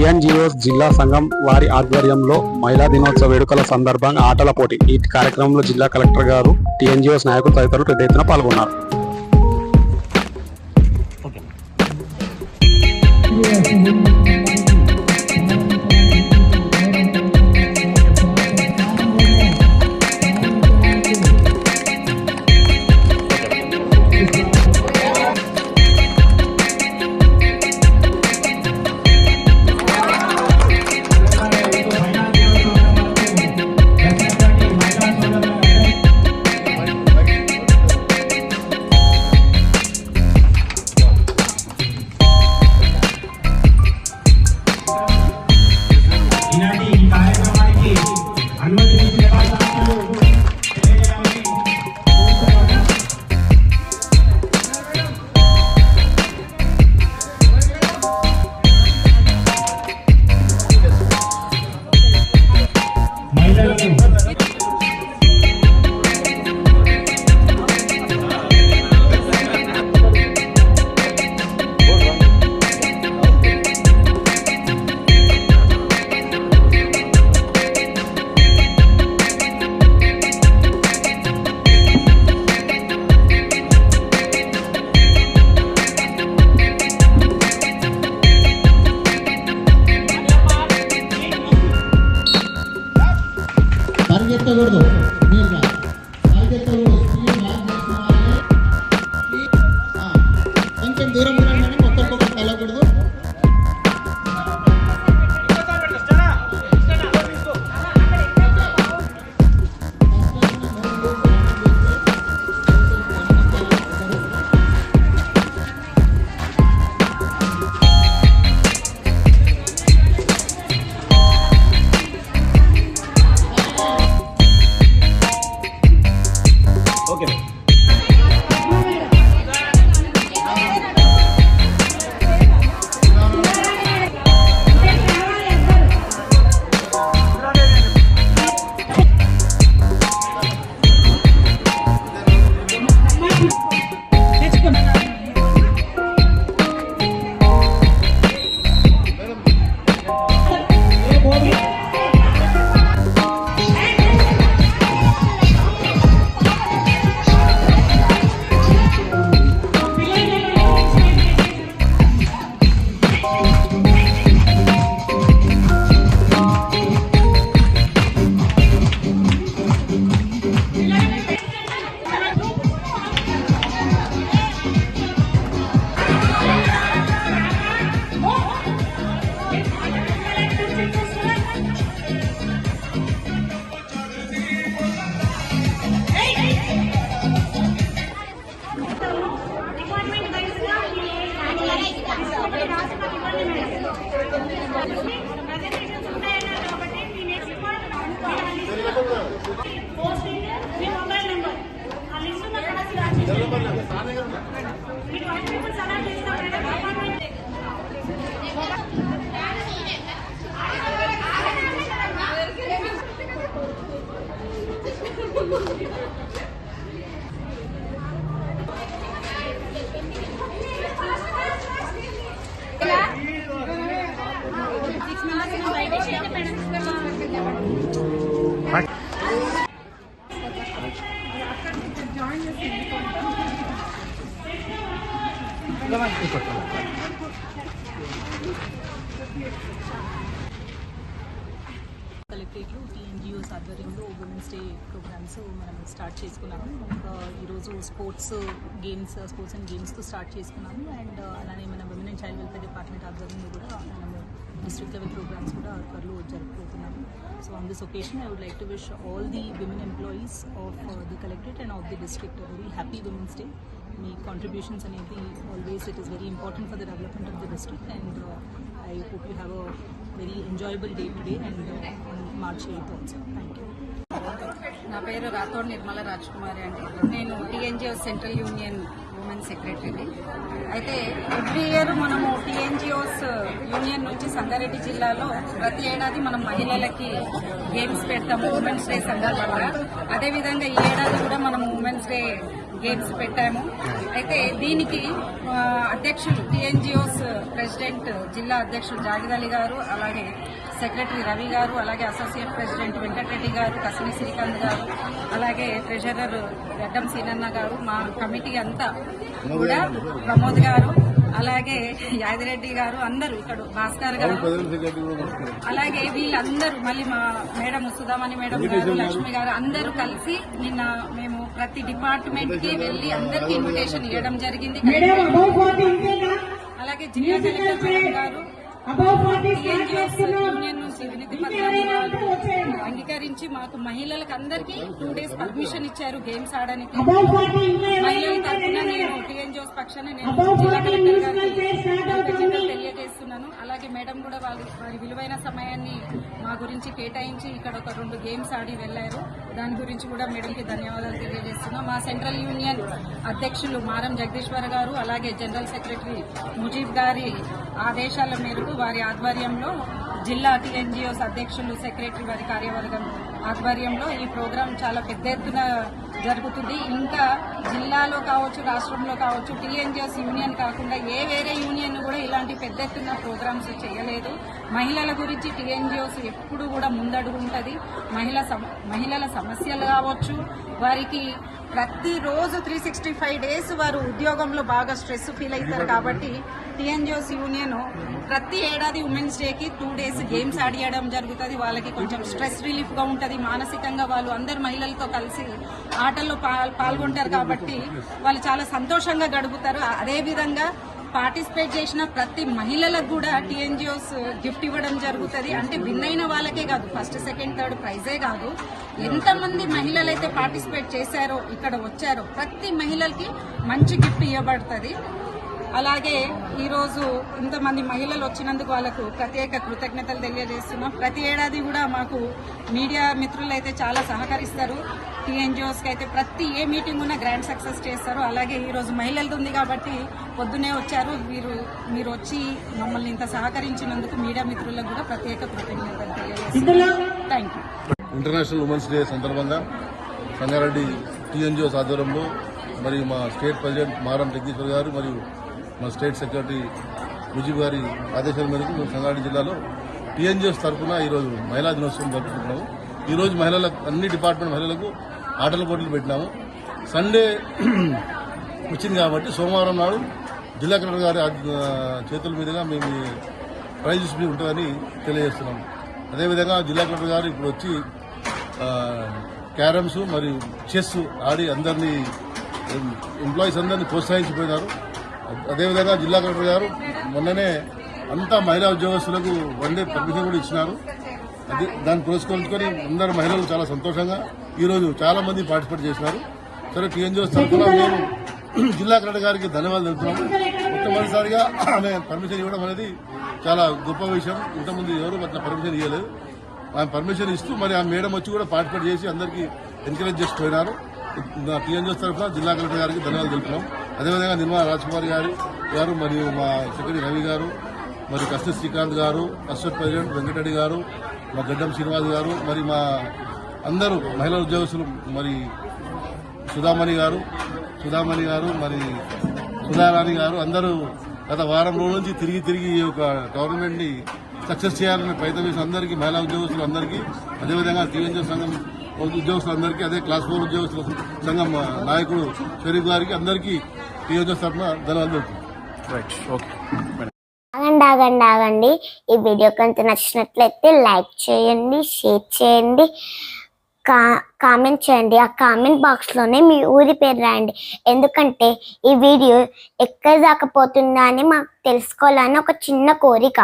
TNGOs జిల్లా సంఘం వారి ఆధ్వర్యంలో మహిళా దినోత్సవ వేడుకల సందర్భంగా ఆటల పోటీ. ఈ కార్యక్రమంలో జిల్లా కలెక్టర్ గారు, టీఎన్జిఓస్ నాయకులు తదితరులు పెద్ద ఎత్తున పాల్గొన్నారు. పరిగెత్తకూడదు, కొంచెం దూరం ఉండండి, ఒక్కొక్కరు తగ్గకూడదు. కలెక్టరేట్లో టీఎన్జిఓస్ ఆధ్వర్యంలో ఉమెన్స్ డే ప్రోగ్రామ్స్ మనం స్టార్ట్ చేసుకున్నాము. ఈరోజు స్పోర్ట్స్ అండ్ గేమ్స్తో స్టార్ట్ చేసుకున్నాము. అండ్ అలానే మన women and child welfare department ఆధ్వర్యంలో కూడా మనము డిస్ట్రిక్ట్ లెవెల్ ప్రోగ్రామ్స్ కూడా త్వరలో జరుపుకుంటున్నాము. So on this occasion I would like to wish all the women employees of the collectorate and of the district a very happy Women's Day. Me contributions అనేది always it is very important for the development of the district and I hope you have a very enjoyable day today and on March 8th also. Thank you. నా పేరు రాథోడ్ నిర్మల రాజ్కుమారి అండి. నేను TNGO central union women సెక్రటరీని. అయితే every year మనము TNGOs union నుంచి సంగారెడ్డి జిల్లాలో ప్రతి ఏడాది మనం మహిళలకి గేమ్స్ పెడతాము ఉమెన్స్ డే సందర్భంగా. అదేవిధంగా ఈ ఏడాది కూడా మనం ఉమెన్స్ డే గేమ్స్ పెట్టాము. అయితే దీనికి అధ్యక్షులు టీఎన్జిఓస్ ప్రెసిడెంట్ జిల్లా అధ్యక్షులు జాగిద్ అలీ గారు, అలాగే సెక్రటరీ రవి గారు, అలాగే అసోసియేట్ ప్రెసిడెంట్ వెంకటరెడ్డి గారు, కసిని శ్రీకాంత్ గారు, అలాగే ట్రెజరర్ గడ్డం సీనన్న గారు, మా కమిటీ అంతా కూడా ప్రమోద్ గారు, అలాగే యాదిరెడ్డి గారు, అందరూ ఇక్కడ భాస్కర్ గారు, అలాగే వీళ్ళందరూ మళ్ళీ మా మేడం సుధామణి మేడం గారు, లక్ష్మి గారు అందరూ కలిసి నిన్న మేము ప్రతి డిపార్ట్మెంట్ కి వెళ్లి అందరికి ఇన్విటేషన్ ఇవ్వడం జరిగింది. అలాగే జిల్లా కలెక్టర్ మేడం గారు టీఎన్జిఓస్ యూనియన్ నుంచి వినతి పత్రాన్ని అంగీకరించి మాకు మహిళలకు అందరికీ 2 days పర్మిషన్ ఇచ్చారు గేమ్స్ ఆడడానికి. మహిళల తరఫున నేను టీఎన్జిఓస్ పక్షాన నేను జిల్లా కలెక్టర్ గారికి కృతజ్ఞతలు తెలియజేస్తున్నాను. అలాగే మేడం కూడా వారి విలువైన సమయాన్ని మా గురించి కేటాయించి ఇక్కడ ఒక 2 games ఆడి వెళ్లారు. దాని గురించి కూడా మేడంకి ధన్యవాదాలు తెలియజేస్తున్నాం. మా సెంట్రల్ యూనియన్ అధ్యక్షులు మారం జగదీశ్వర్ గారు, అలాగే జనరల్ సెక్రటరీ ముజీబ్ గారి ఆదేశాల మేరకు వారి ఆధ్వర్యంలో జిల్లా టీఎన్జిఓస్ అధ్యక్షులు సెక్రటరీ వారి కార్యవర్గం ఆధ్వర్యంలో ఈ ప్రోగ్రాం చాలా పెద్ద ఎత్తున జరుగుతుంది. ఇంకా జిల్లాలో కావచ్చు, రాష్ట్రంలో కావచ్చు, టీఎన్జిఓస్ యూనియన్ కాకుండా వేరే యూనియన్ కూడా ఇలాంటి పెద్ద ఎత్తున ప్రోగ్రామ్స్ చేయలేదు. మహిళల గురించి టీఎన్జిఓస్ ఎప్పుడు కూడా ముందడుగు ఉంటుంది. మహిళల సమస్యలు కావచ్చు, వారికి ప్రతిరోజు 365 days వారు ఉద్యోగంలో బాగా స్ట్రెస్ ఫీల్ అవుతారు. కాబట్టి టీఎన్జిఓస్ యూనియన్ ప్రతి ఏడాది ఉమెన్స్ డేకి 2 days గేమ్స్ ఆడియడం జరుగుతుంది. వాళ్ళకి కొంచెం స్ట్రెస్ రిలీఫ్ గా ఉంటుంది. మానసికంగా వాళ్ళు అందరు మహిళలతో కలిసి ఆటల్లో పాల్గొంటారు కాబట్టి వాళ్ళు చాలా సంతోషంగా గడుపుతారు. అదేవిధంగా పార్టిసిపేట్ చేసిన ప్రతి మహిళలకు కూడా టీఎన్జిఓస్ గిఫ్ట్ ఇవ్వడం జరుగుతుంది. అంటే విన్ అయిన వాళ్ళకే కాదు, ఫస్ట్ సెకండ్ థర్డ్ ప్రైజే కాదు, ఎంతమంది మహిళలు అయితే పార్టిసిపేట్ చేశారో ఇక్కడ వచ్చారో ప్రతి మహిళలకి మంచి గిఫ్ట్ ఇవ్వబడుతుంది. అలాగే ఈరోజు ఇంతమంది మహిళలు వచ్చినందుకు వాళ్ళకు ప్రత్యేక కృతజ్ఞతలు తెలియజేస్తున్నాం. ప్రతి ఏడాది కూడా మాకు మీడియా మిత్రులు అయితే చాలా సహకరిస్తారు. టీఎన్జిఓస్కి అయితే ప్రతి ఏ మీటింగ్ ఉన్నా గ్రాండ్ సక్సెస్ చేస్తారు. అలాగే ఈరోజు మహిళలది ఉంది కాబట్టి పొద్దునే వచ్చారు. మీరు వచ్చి మమ్మల్ని ఇంత సహకరించినందుకు మీడియా మిత్రులకు కూడా ప్రత్యేక కృతజ్ఞతలు తెలియజేస్తున్నాం. Thank you. International women's day సందర్భంగా సంగారెడ్డి టీఎన్జిఓస్ ఆధ్వర్యంలో మరియు మా స్టేట్ ప్రెసిడెంట్ మారం జగదీశ్వర్ గారు మరియు మా స్టేట్ సెక్రటరీ ముజీబ్ గారి ఆదేశాల మేరకు మేము సంగారెడ్డి జిల్లాలో టీఎన్జిఓస్ తరఫున ఈరోజు మహిళా దినోత్సవం జరుపుకుంటున్నాము. ఈరోజు మహిళలకు అన్ని డిపార్ట్మెంట్ మహిళలకు ఆటల పోటీలు పెట్టినాము. సండే వచ్చింది కాబట్టి సోమవారం నాడు జిల్లా కలెక్టర్ గారి చేతుల మీదుగా మేము ప్రైజ్ డిస్ట్రిబ్యూట్ ఉంటుందని తెలియజేస్తున్నాము. అదేవిధంగా జిల్లా కలెక్టర్ గారు ఇప్పుడు వచ్చి క్యారమ్స్ మరియు చెస్ ఆడి అందరినీ ఎంప్లాయీస్ అందరినీ ప్రోత్సహించిపోయినారు. అదేవిధంగా జిల్లా కలెక్టర్ గారు మొన్ననే అంతా మహిళా ఉద్యోగస్తులకు 1 day పర్మిషన్ కూడా ఇచ్చినారు. అది దాన్ని పురస్కరించుకొని అందరు మహిళలు చాలా సంతోషంగా ఈరోజు చాలా మంది పార్టిసిపేట్ చేసినారు. సరే, టీఎన్జిఓస్ తరఫున మేము జిల్లా కలెక్టర్ గారికి ధన్యవాదాలు తెలుపుతున్నాము. మొట్టమొదటిసారిగా ఆమె పర్మిషన్ ఇవ్వడం అనేది చాలా గొప్ప విషయం. ఇంతకుముందు ఎవరు అట్లా పర్మిషన్ ఇవ్వలేదు. ఆమె పర్మిషన్ ఇస్తూ మరి ఆ మేడం వచ్చి కూడా పార్టిసిపేట్ చేసి అందరికీ ఎంకరేజ్ చేసిపోయినారు. టీఎన్జిఓస్ తరఫున జిల్లా కలెక్టర్ గారికి ధన్యవాదాలు తెలుపుతున్నాం. అదేవిధంగా నిర్మలా రాజ్కుమార్ గారు మరియు మా సెక్రటరీ రవి గారు, మరి కసిని శ్రీకాంత్ గారు, అసోసియేట్ ప్రెసిడెంట్ వెంకటరెడ్డి గారు, మా గడ్డం శ్రీనివాస్ గారు, మరి మా అందరూ మహిళా ఉద్యోగస్తులు, మరి సుధామణి గారు, మరి సుధారాణి గారు అందరూ గత వారం రోజుల నుంచి తిరిగి ఈ యొక్క టోర్నమెంట్ ని సక్సెస్ చేయాలని ప్రయత్నం చేసిన అందరికీ, మహిళా ఉద్యోగస్తులు అందరికీ, అదేవిధంగా టీఎన్జిఓ సంఘం ఉద్యోగస్తులందరికీ, అదే క్లాస్ 4 ఉద్యోగస్తుల సంఘం నాయకుడు షరీఫ్ గారికి అందరికీ టీఎన్జిఓ తరఫున ధన్యవాదాలు. ఆగండి. ఈ వీడియో కనుక నచ్చినట్లయితే లైక్ చేయండి, షేర్ చేయండి, కామెంట్ చేయండి. ఆ కామెంట్ బాక్స్లోనే మీ ఊరి పేరు రాయండి. ఎందుకంటే ఈ వీడియో ఎక్కడ దాకా పోతుందా అని మాకు తెలుసుకోవాలని ఒక చిన్న కోరిక.